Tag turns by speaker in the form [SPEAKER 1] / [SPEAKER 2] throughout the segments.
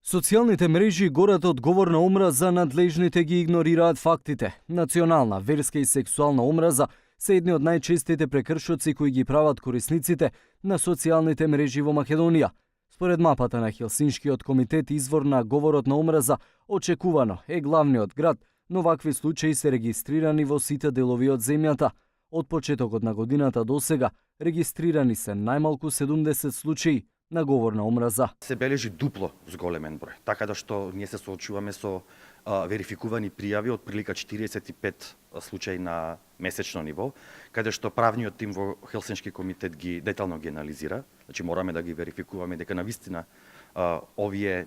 [SPEAKER 1] Социјалните мрежи горат одговор на омраза, надлежните ги игнорираат фактите. Национална, верска и сексуална омраза се едни од најчестите прекршоци кои ги прават корисниците на социјалните мрежи во Македонија. Според мапата на Хелсиншкиот комитет, извор на говорот на омраза очекувано е главниот град, но вакви случаи се регистрирани во сите делови од земјата. Од почетокот на годината до сега регистрирани се најмалку 70 случаи на говор на омраза.
[SPEAKER 2] Се бележи дупло зголемен број, така да што ние се соочуваме со верификувани пријави од прилика 45 случаи на месечно ниво, каде што правниот тим во Хелсиншки комитет ги детално ги анализира, значи мораме да ги верификуваме дека навистина овие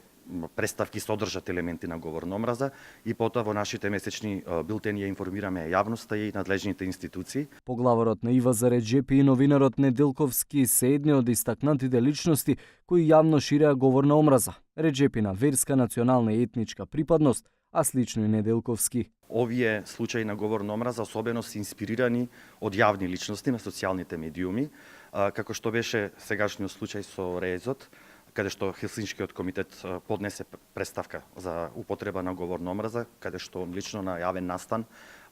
[SPEAKER 2] представки содржат елементи на говор на омраза и потоа во нашите месечни билтени ја информираме јавноста и надлежните институции.
[SPEAKER 1] Поглаварот на Ива Зареджепи и новинарот Неделковски се едни од истакнатите личности кои јавно ширеа говор на омраза. Реджепи на верска, национална и етничка припадност, а слично и Неделковски.
[SPEAKER 2] Овие случаи на говор на омраза особено се инспирирани од јавни личности на социјалните медиуми, како што беше сегашниот случај со Резот, каде што Хелсиншкиот комитет поднесе представка за употреба на говор на омраза, каде што лично на јавен настан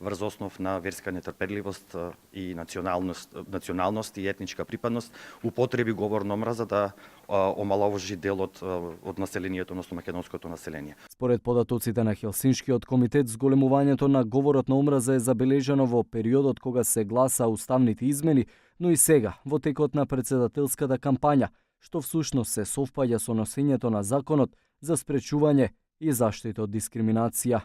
[SPEAKER 2] врз основ на верска нетрпеливост и националност и етничка припадност употреби говор на омраза да омаловожи дел од населението, односно македонското население.
[SPEAKER 1] Според податоците на Хелсиншкиот комитет, зголемувањето на говорот на омраза е забележано во периодот кога се гласа уставните измени, но и сега во текот на председателската кампања, што всушност се совпаѓа со носењето на законот за спречување и заштита од дискриминација.